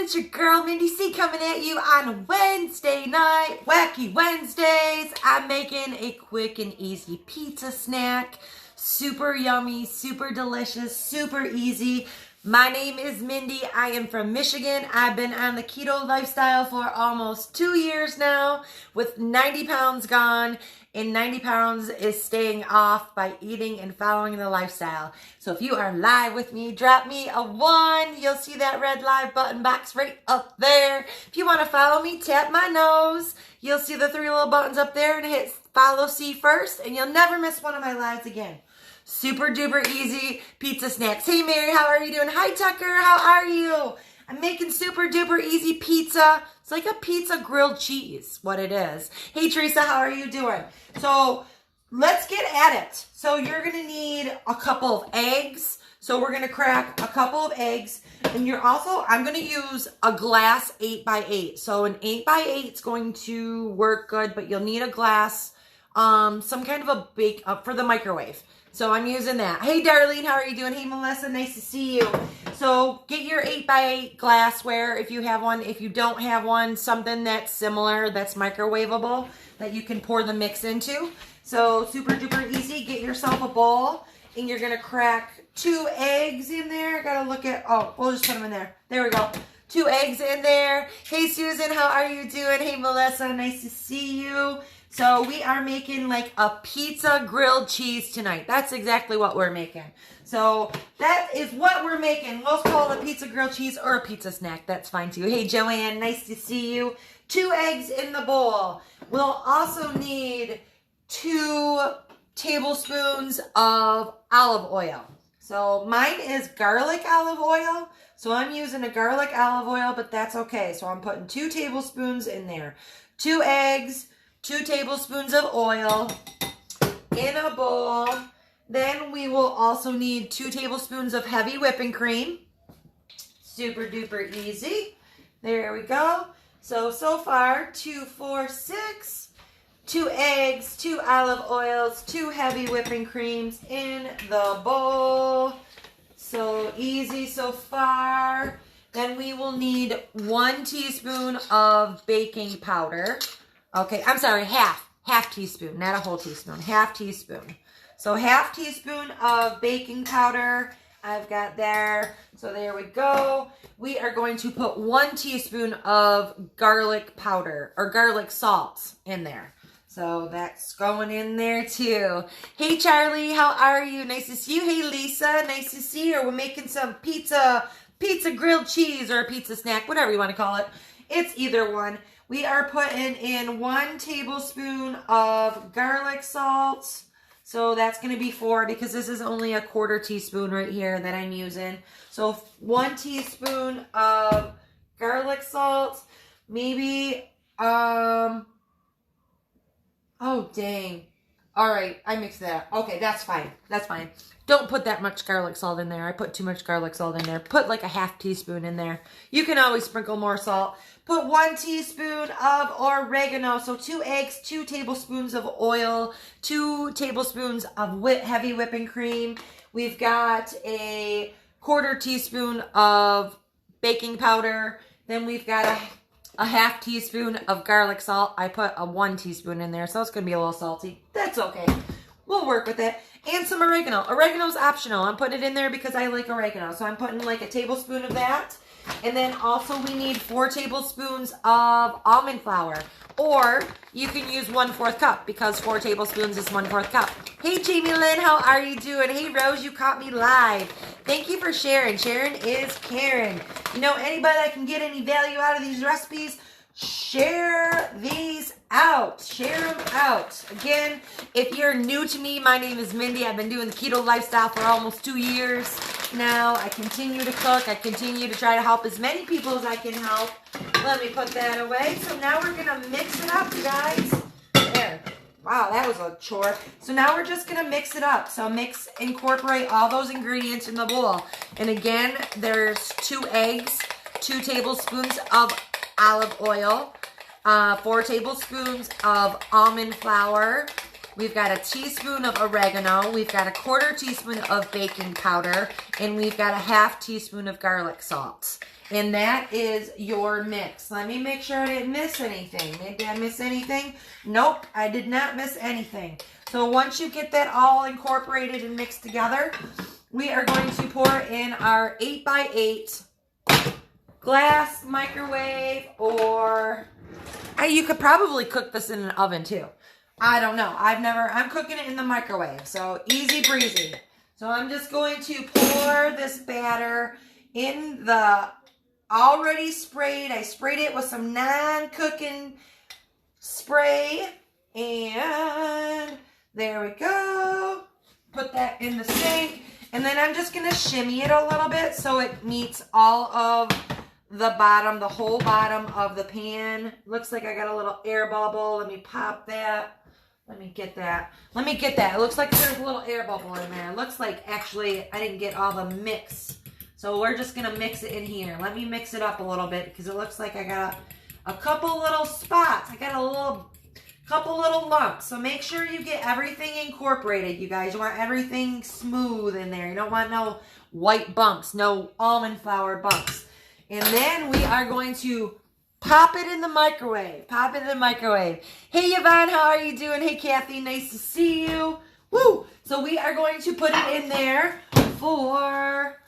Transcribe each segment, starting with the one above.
It's your girl Mindy C coming at you on a Wednesday night, Wacky Wednesdays. I'm making a quick and easy pizza snack. Super yummy, super delicious, super easy. My name is Mindy. I am from Michigan. I've been on the keto lifestyle for almost 2 years now with 90 pounds gone, and 90 pounds is staying off by eating and following the lifestyle. So if you are live with me, drop me a 1. You'll see that red live button box right up there. If you want to follow me, tap my nose. You'll see the 3 little buttons up there and hit follow see first, and you'll never miss one of my lives again. Super duper easy pizza snacks. Hey Mary, how are you doing? Hi Tucker, how are you? I'm making super duper easy pizza. It's like a pizza grilled cheese, what it is. Hey Teresa, how are you doing? So let's get at it. So you're gonna need a couple of eggs. So we're gonna crack a couple of eggs. And I'm gonna use a glass 8x8. So an 8x8 is going to work good, but you'll need a glass, some kind of a bake up for the microwave. So I'm using that. Hey, Darlene, how are you doing? Hey, Melissa, nice to see you. So get your 8x8 glassware if you have one. If you don't have one, something that's similar, that's microwavable, that you can pour the mix into. So super duper easy. Get yourself a bowl, and you're going to crack 2 eggs in there. Got to look at, we'll just put them in there. There we go. 2 eggs in there. Hey, Susan, how are you doing? Hey, Melissa, nice to see you. So we are making like a pizza grilled cheese tonight. That's exactly what we're making. So that is what we're making. We'll call it a pizza grilled cheese or a pizza snack. That's fine too. Hey Joanne, nice to see you. 2 eggs in the bowl. We'll also need 2 tablespoons of olive oil. So mine is garlic olive oil. So I'm using a garlic olive oil, but that's okay. So I'm putting 2 tablespoons in there. 2 eggs. 2 tablespoons of oil in a bowl. Then we will also need 2 tablespoons of heavy whipping cream. Super duper easy. There we go. So far, 2, 4, 6. 2 eggs, 2 olive oils, 2 heavy whipping creams in the bowl. So easy so far. Then we will need 1 teaspoon of baking powder. Okay, I'm sorry, half teaspoon, not a whole teaspoon, half teaspoon. So half teaspoon of baking powder I've got there. So there we go. We are going to put 1 teaspoon of garlic powder or garlic salt in there. So that's going in there too. Hey Charlie, how are you? Nice to see you. Hey Lisa, nice to see you. We're making some pizza grilled cheese or a pizza snack, whatever you want to call it. It's either one. We are putting in 1 tablespoon of garlic salt. So that's going to be 4 because this is only a 1/4 teaspoon right here that I'm using. So 1 teaspoon of garlic salt. Maybe, oh dang. All right, I mixed that. Okay, that's fine. That's fine. Don't put that much garlic salt in there. I put too much garlic salt in there. Put like a half teaspoon in there. You can always sprinkle more salt. Put 1 teaspoon of oregano. So 2 eggs, 2 tablespoons of oil, 2 tablespoons of heavy whipping cream. We've got a 1/4 teaspoon of baking powder. Then we've got a half teaspoon of garlic salt. I put a 1 teaspoon in there, so it's going to be a little salty. That's okay. We'll work with it. And some oregano. Oregano's optional. I'm putting it in there because I like oregano. So I'm putting like a tablespoon of that. And then also we need 4 tablespoons of almond flour. Or you can use 1/4 cup because 4 tablespoons is 1/4 cup. Hey Jamie Lynn, how are you doing? Hey Rose, you caught me live. Thank you for sharing. Sharing is caring. You know, anybody that can get any value out of these recipes, share these out. Share them out. Again, if you're new to me, my name is Mindy. I've been doing the keto lifestyle for almost 2 years now. I continue to cook. I continue to try to help as many people as I can help. Let me put that away. So now we're going to mix it up, you guys. There. Wow, that was a chore. So now we're just going to mix it up. So incorporate all those ingredients in the bowl. And again, there's 2 eggs, 2 tablespoons of olive oil, 4 tablespoons of almond flour. We've got a teaspoon of oregano. We've got a 1/4 teaspoon of baking powder. And we've got a 1/2 teaspoon of garlic salt. And that is your mix. Let me make sure I didn't miss anything. Did I miss anything? Nope, I did not miss anything. So once you get that all incorporated and mixed together, we are going to pour in our 8x8 glass microwave, or you could probably cook this in an oven too. I don't know. I'm cooking it in the microwave, so easy breezy. So I'm just going to pour this batter in the already sprayed. I sprayed it with some non-cooking spray, and there we go. Put that in the sink, and then I'm just going to shimmy it a little bit so it meets all of the bottom, the whole bottom of the pan. Looks like I got a little air bubble. Let me pop that. Let me get that. It looks like there's a little air bubble in there. It looks like actually I didn't get all the mix. So we're just going to mix it in here. Let me mix it up a little bit because it looks like I got a couple little spots. I got couple little lumps. So make sure you get everything incorporated, you guys. You want everything smooth in there. You don't want no white bumps, no almond flour bumps. And then we are going to pop it in the microwave. Hey, Yvonne, how are you doing? Hey, Kathy, nice to see you. Woo! So we are going to put it in there for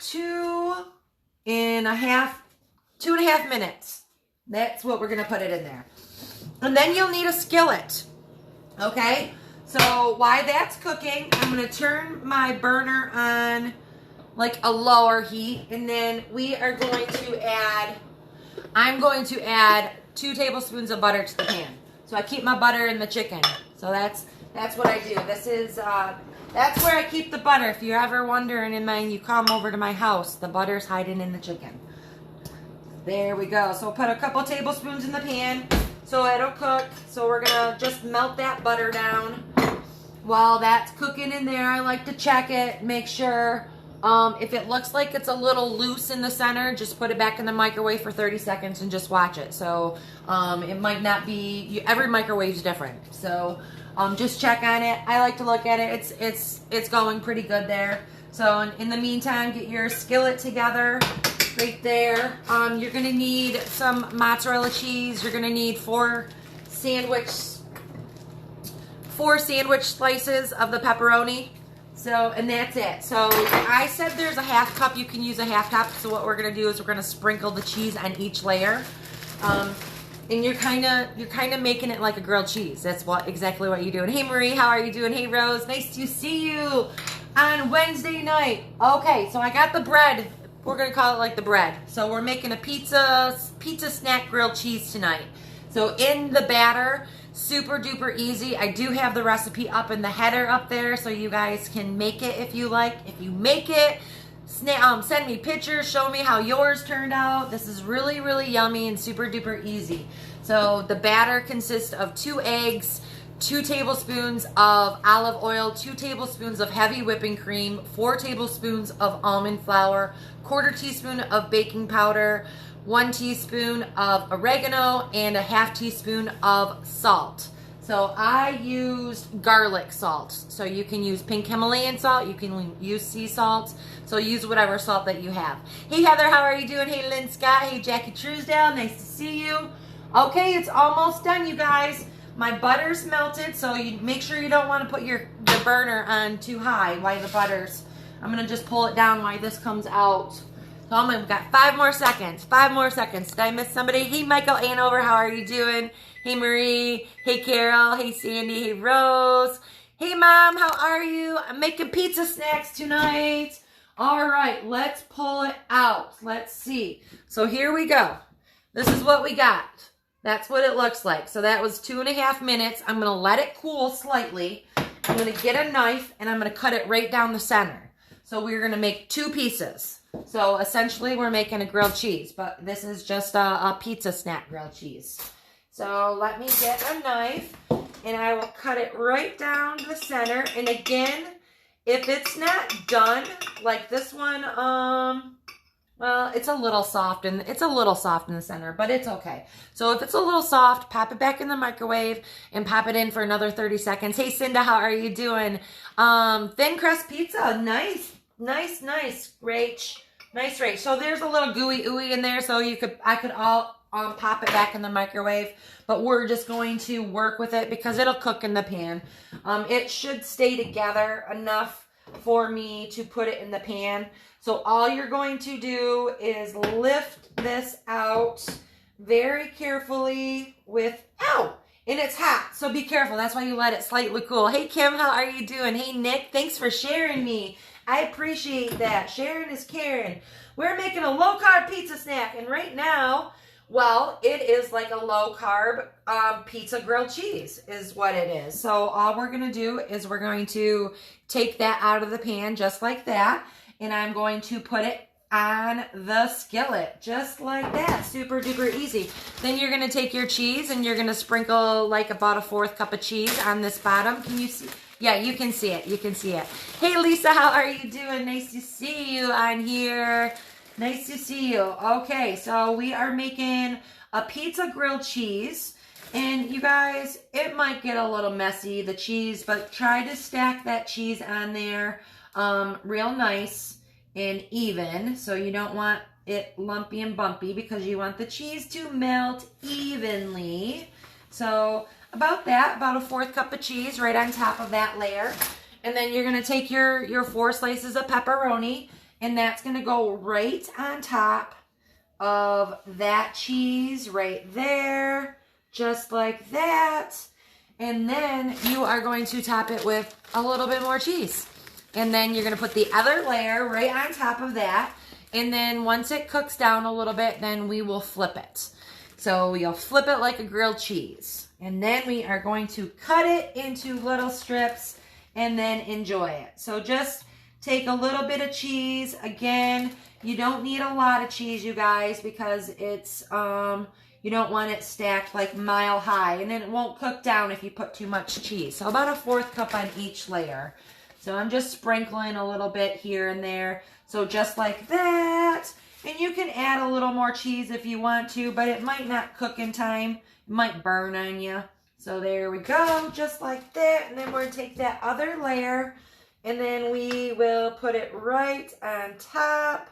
2.5 minutes. That's what we're going to put it in there. And then you'll need a skillet. Okay? So while that's cooking, I'm going to turn my burner on like a lower heat, and then we are going to add, I'm going to add 2 tablespoons of butter to the pan. So I keep my butter in the chicken. So that's what I do. This is, that's where I keep the butter. If you're ever wondering, you come over to my house, the butter's hiding in the chicken. There we go. So put a couple tablespoons in the pan so it'll cook. So we're going to just melt that butter down. While that's cooking in there, I like to check it, make sure. If it looks like it's a little loose in the center, just put it back in the microwave for 30 seconds and just watch it. So it might not be, every microwave is different. So just check on it. I like to look at it. It's going pretty good there. So in the meantime, get your skillet together right there. You're going to need some mozzarella cheese. You're going to need 4 sandwich slices of the pepperoni. So, and that's it. So I said there's a 1/2 cup. You can use a 1/2 cup. So what we're going to do is we're going to sprinkle the cheese on each layer. And you're kind of making it like a grilled cheese. That's exactly what you're doing. Hey, Marie, how are you doing? Hey, Rose, nice to see you on Wednesday night. Okay, so I got the bread. We're going to call it like the bread. So we're making a pizza snack grilled cheese tonight. So in the batter, super duper easy. I do have the recipe up in the header up there so you guys can make it if you like. If you make it, send me pictures, show me how yours turned out. This is really, really yummy and super duper easy. So the batter consists of 2 eggs, 2 tablespoons of olive oil, 2 tablespoons of heavy whipping cream, 4 tablespoons of almond flour, 1/4 teaspoon of baking powder, 1 teaspoon of oregano, and a 1/2 teaspoon of salt. So I used garlic salt. So you can use pink Himalayan salt. You can use sea salt. So use whatever salt that you have. Hey, Heather, how are you doing? Hey, Lynn Scott. Hey, Jackie Truesdale. Nice to see you. Okay, it's almost done, you guys. My butter's melted, so you make sure you don't want to put your burner on too high while the butter's. I'm going to just pull it down while this comes out. So we've got 5 more seconds. 5 more seconds. Did I miss somebody? Hey, Michael Anover, how are you doing? Hey, Marie. Hey, Carol. Hey, Sandy. Hey, Rose. Hey, Mom, how are you? I'm making pizza snacks tonight. All right, let's pull it out. Let's see. So here we go. This is what we got. That's what it looks like. So that was 2.5 minutes. I'm going to let it cool slightly. I'm going to get a knife, and I'm going to cut it right down the center. So we're going to make 2 pieces. So essentially we're making a grilled cheese, but this is just a pizza snack grilled cheese. So let me get a knife, and I will cut it right down the center. And again, if it's not done, like this one, well, it's a little soft, and it's a little soft in the center, but it's okay. So if it's a little soft, pop it back in the microwave and pop it in for another 30 seconds. Hey, Cinda, how are you doing? Thin crust pizza. Nice. Rach. Nice, Rach. So there's a little gooey ooey in there, so I could pop it back in the microwave, but we're just going to work with it because it'll cook in the pan. It should stay together enough for me to put it in the pan. So all you're going to do is lift this out very carefully and it's hot, so be careful. That's why you let it slightly cool. Hey, Kim, how are you doing? Hey, Nick, thanks for sharing me. I appreciate that. Sharing is caring. We're making a low-carb pizza snack, and right now, well, it is like a low-carb pizza grilled cheese is what it is. So all we're going to do is we're going to take that out of the pan just like that, and I'm going to put it on the skillet just like that. Super duper easy. Then you're going to take your cheese and you're going to sprinkle like about a 1/4 cup of cheese on this bottom. Can you see? Yeah, you can see it. You can see it. Hey, Lisa, how are you doing? Nice to see you on here. Nice to see you. Okay, so we are making a pizza grilled cheese. And you guys, it might get a little messy, the cheese, but try to stack that cheese on there real nice and even. So you don't want it lumpy and bumpy because you want the cheese to melt evenly. So about that, about a 1/4 cup of cheese right on top of that layer. And then you're going to take your 4 slices of pepperoni, and that's going to go right on top of that cheese right there, just like that. And then you are going to top it with a little bit more cheese. And then you're going to put the other layer right on top of that. And then once it cooks down a little bit, then we will flip it. So you'll flip it like a grilled cheese. And then we are going to cut it into little strips and then enjoy it. So just take a little bit of cheese. Again, you don't need a lot of cheese, you guys, because it's, you don't want it stacked like mile high. And then it won't cook down if you put too much cheese. So about a 1/4 cup on each layer. So I'm just sprinkling a little bit here and there. So just like that. And you can add a little more cheese if you want to, but it might not cook in time. It might burn on you. So there we go, just like that. And then we're going to take that other layer, and then we will put it right on top.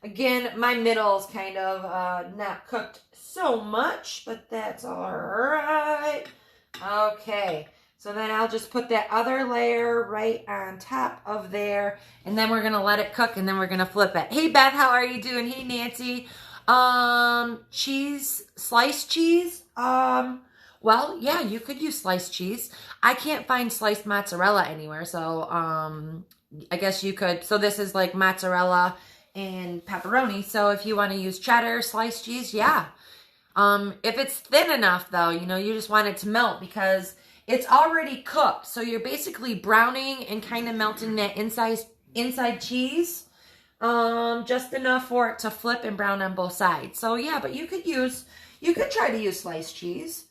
Again, my middle's kind of not cooked so much, but that's all right. Okay. So then I'll just put that other layer right on top of there, and then we're going to let it cook, and then we're going to flip it. Hey, Beth, how are you doing? Hey, Nancy. Cheese, sliced cheese? Well, yeah, you could use sliced cheese. I can't find sliced mozzarella anywhere, so I guess you could. So this is like mozzarella and pepperoni. So if you want to use cheddar, sliced cheese, yeah. If it's thin enough, though, you know, you just want it to melt because it's already cooked. So you're basically browning and kind of melting that inside cheese. Just enough for it to flip and brown on both sides. So yeah, but you could try to use sliced cheese.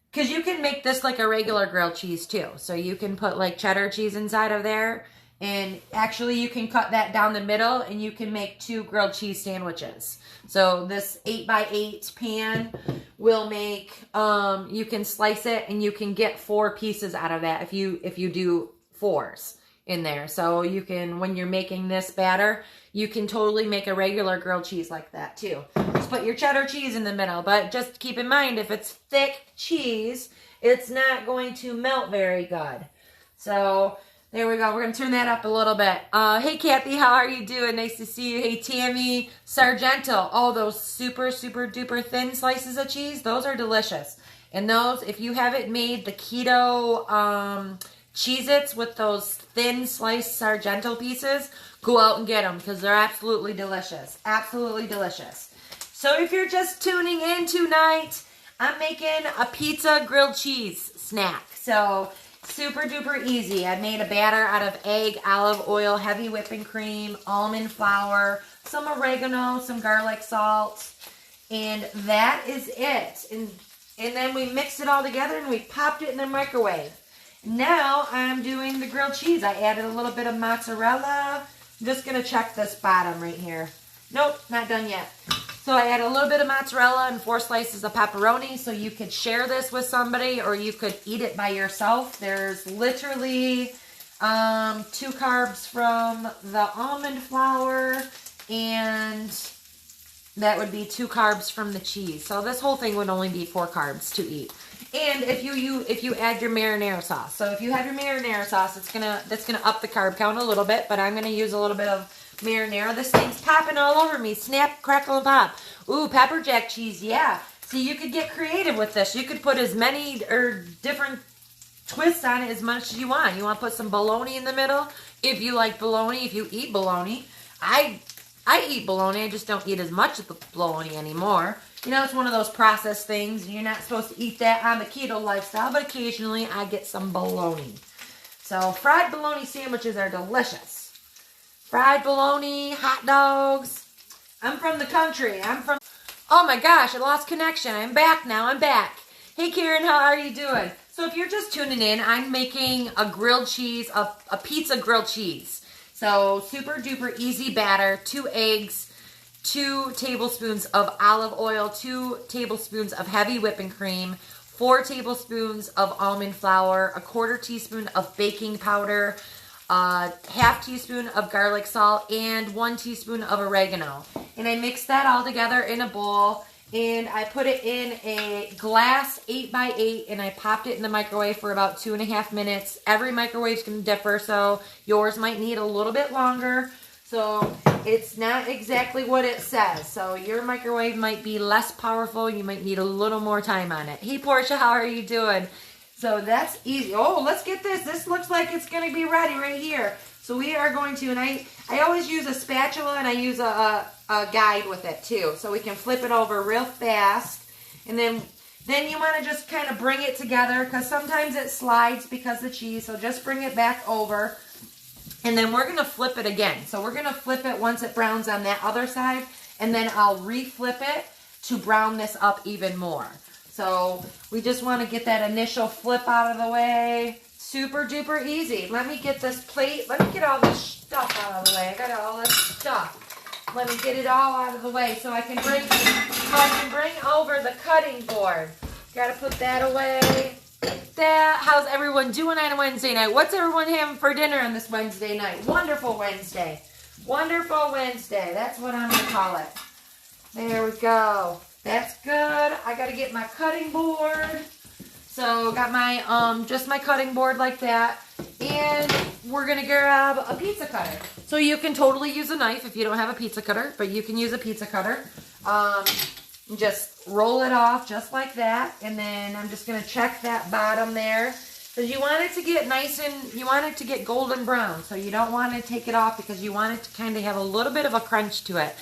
Because you can make this like a regular grilled cheese too. So you can put like cheddar cheese inside of there. And actually you can cut that down the middle and you can make 2 grilled cheese sandwiches. So this 8x8 pan will make, you can slice it and you can get 4 pieces out of that if you do 4s in there. So you can, when you're making this batter, you can totally make a regular grilled cheese like that too. Just put your cheddar cheese in the middle, but just keep in mind if it's thick cheese, it's not going to melt very good. So there we go. We're going to turn that up a little bit. Hey, Kathy, how are you doing? Nice to see you. Hey, Tammy Sargento. Oh, those super, super duper thin slices of cheese, those are delicious. And those, if you haven't made the keto Cheez-Its with those thin sliced Sargento pieces, go out and get them because they're absolutely delicious. Absolutely delicious. So if you're just tuning in tonight, I'm making a pizza grilled cheese snack. So super duper easy. I made a batter out of egg, olive oil, heavy whipping cream, almond flour, some oregano, some garlic salt, and that is it. And then we mixed it all together and we popped it in the microwave. Now I'm doing the grilled cheese. I added a little bit of mozzarella. I'm just going to check this bottom right here. Nope, not done yet. So I add a little bit of mozzarella and 4 slices of pepperoni, so you could share this with somebody or you could eat it by yourself. There's literally 2 carbs from the almond flour, and that would be 2 carbs from the cheese. So this whole thing would only be 4 carbs to eat. And if you add your marinara sauce, so if you have your marinara sauce, that's gonna up the carb count a little bit. But I'm gonna use a little bit of marinara. This thing's popping all over me. Snap, crackle, and pop. Ooh, pepper jack cheese. Yeah. See, you could get creative with this. You could put as many or different twists on it as much as you want. You want to put some bologna in the middle if you like bologna. If you eat bologna, I eat bologna. I just don't eat as much of the bologna anymore. You know, it's one of those processed things. You're not supposed to eat that on the keto lifestyle, but occasionally I get some bologna. So fried bologna sandwiches are delicious. Fried bologna, hot dogs. I'm from the country. Oh my gosh, I lost connection. I'm back now. I'm back. Hey Karen, how are you doing? So if you're just tuning in, I'm making a grilled cheese, a pizza grilled cheese. So super duper easy batter, 2 eggs, 2 tablespoons of olive oil, 2 tablespoons of heavy whipping cream, 4 tablespoons of almond flour, 1/4 teaspoon of baking powder, 1/2 teaspoon of garlic salt, and 1 teaspoon of oregano. And I mix that all together in a bowl, and I put it in a glass 8x8, and I popped it in the microwave for about 2.5 minutes. Every microwave's going to differ, so yours might need a little bit longer. So it's not exactly what it says. So your microwave might be less powerful. You might need a little more time on it. Hey, Portia, how are you doing? So that's easy. Oh, let's get this. This looks like it's going to be ready right here. So we are going to, and I always use a spatula, and I use a guide with it too. So we can flip it over real fast. And then you want to just kind of bring it together, because sometimes it slides because of the cheese. So just bring it back over. And then we're going to flip it again. So we're going to flip it once it browns on that other side. And then I'll re-flip it to brown this up even more. So we just want to get that initial flip out of the way. Super duper easy. Let me get this plate. Let me get all this stuff out of the way. I got all this stuff. Let me get it all out of the way so I can bring over the cutting board. Got to put that away. That. How's everyone doing on a Wednesday night? What's everyone having for dinner on this Wednesday night? Wonderful Wednesday. Wonderful Wednesday. That's what I'm going to call it. There we go. That's good. I got to get my cutting board. So got my just my cutting board like that. And we're going to grab a pizza cutter. So you can totally use a knife if you don't have a pizza cutter, but you can use a pizza cutter. Just roll it off just like that, and then I'm just going to check that bottom there, because you want it to get nice and you want it to get golden brown, so you don't want to take it off because you want it to kind of have a little bit of a crunch to it.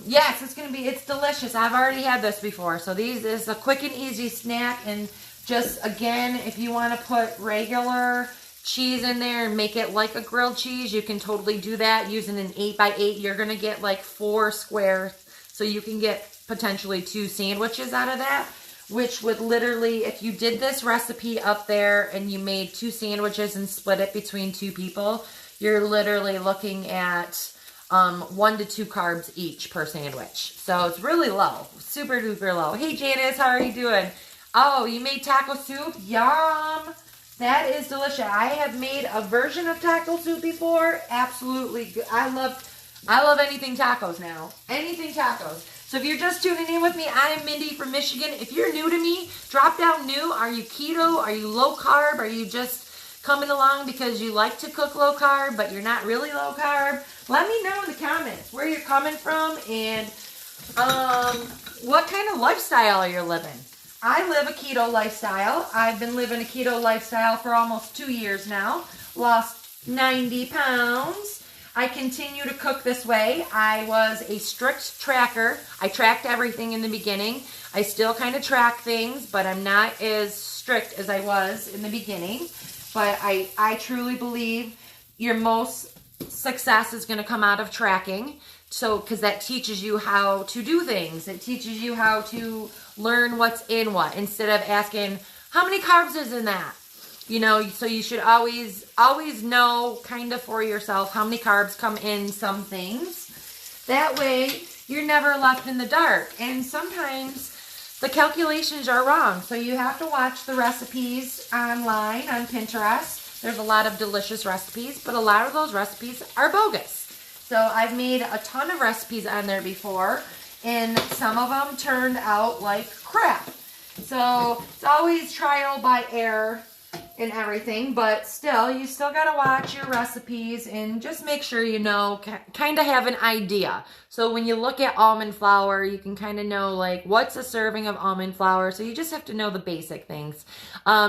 Yes, it's delicious. I've already had this before, so this is a quick and easy snack. And just again, if you want to put regular cheese in there and make it like a grilled cheese, you can totally do that using an 8x8. You're going to get like 4 squares, so you can get potentially 2 sandwiches out of that, which would literally, if you did this recipe up there and you made 2 sandwiches and split it between 2 people, you're literally looking at 1 to 2 carbs each per sandwich. So it's really low, super duper low. Hey Janice, how are you doing? Oh, you made taco soup? Yum! That is delicious. I have made a version of taco soup before. Absolutely good. I love anything tacos now. Anything tacos. So if you're just tuning in with me, I am Mindy from Michigan. If you're new to me, drop down new. Are you keto? Are you low carb? Are you just coming along because you like to cook low carb, but you're not really low carb? Let me know in the comments where you're coming from and what kind of lifestyle you're living. I live a keto lifestyle. I've been living a keto lifestyle for almost 2 years now. Lost 90 pounds. I continue to cook this way. I was a strict tracker. I tracked everything in the beginning. I still kind of track things, but I'm not as strict as I was in the beginning. But I truly believe your most success is going to come out of tracking. So, because that teaches you how to do things. It teaches you how to learn what's in what, instead of asking, how many carbs is in that? You know, so you should always know kind of for yourself how many carbs come in some things. That way, you're never left in the dark. And sometimes the calculations are wrong. So you have to watch the recipes online on Pinterest. There's a lot of delicious recipes, but a lot of those recipes are bogus. So I've made a ton of recipes on there before, and some of them turned out like crap. So it's always trial by error and everything, but still, you still got to watch your recipes and just make sure you know, kind of have an idea. So when you look at almond flour, you can kind of know like what's a serving of almond flour. So you just have to know the basic things.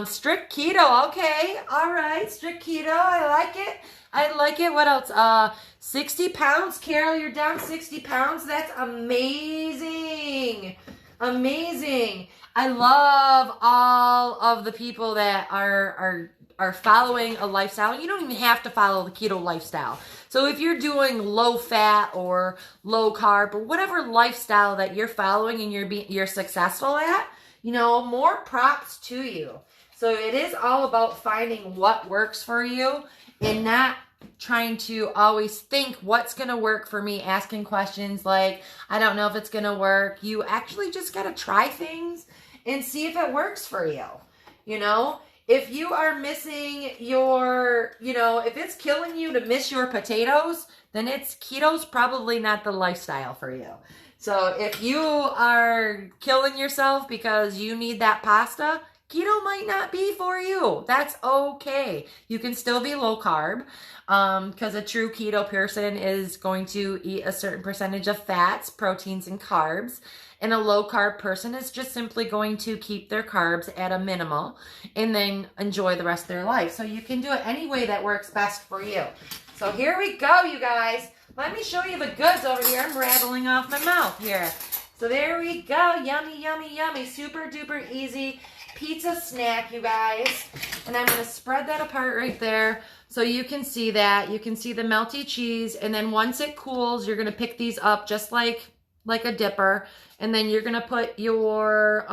Strict keto, okay, all right, strict keto, I like it. I like it. What else? 60 pounds, Carol, you're down 60 pounds. That's amazing. Amazing. I love all of the people that are following a lifestyle. You don't even have to follow the keto lifestyle. So if you're doing low fat or low carb or whatever lifestyle that you're following and you're successful at, you know, more props to you. So it is all about finding what works for you and not trying to always think what's going to work for me, asking questions like, I don't know if it's going to work. You actually just got to try things and see if it works for you. You know, if you are missing your, you know, if it's killing you to miss your potatoes, then keto's probably not the lifestyle for you. So if you are killing yourself because you need that pasta, keto might not be for you. That's okay. You can still be low carb because a true keto person is going to eat a certain percentage of fats, proteins, and carbs. And a low carb person is just simply going to keep their carbs at a minimal and then enjoy the rest of their life. So you can do it any way that works best for you. So here we go, you guys. Let me show you the goods over here. I'm rattling off my mouth here. So there we go. Yummy, yummy, yummy. Super duper easy pizza snack, you guys. And I'm going to spread that apart right there so you can see that. You can see the melty cheese. And then once it cools, you're going to pick these up just like a dipper. And then you're going to put your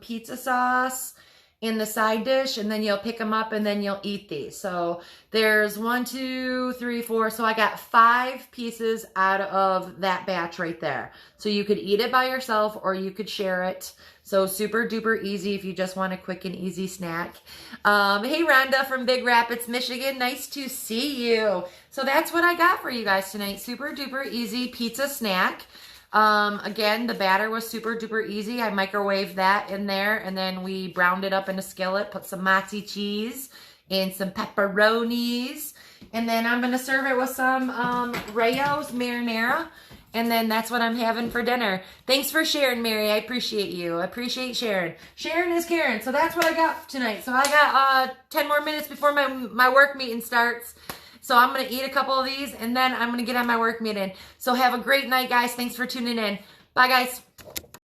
pizza sauce in the side dish, and then you'll pick them up and then you'll eat these. So there's 1, 2, 3, 4. So I got 5 pieces out of that batch right there. So you could eat it by yourself or you could share it. So super duper easy if you just want a quick and easy snack. Hey Rhonda from Big Rapids, Michigan. Nice to see you. So that's what I got for you guys tonight. Super duper easy pizza snack. Again, the batter was super duper easy. I microwaved that in there and then we browned it up in a skillet, put some mozzie cheese and some pepperonis. And then I'm going to serve it with some Rayo's marinara. And then that's what I'm having for dinner. Thanks for sharing, Mary. I appreciate you. I appreciate sharing. Sharon is Karen. So that's what I got tonight. So I got 10 more minutes before my work meeting starts. So I'm going to eat a couple of these and then I'm going to get on my work meeting. So have a great night, guys. Thanks for tuning in. Bye, guys.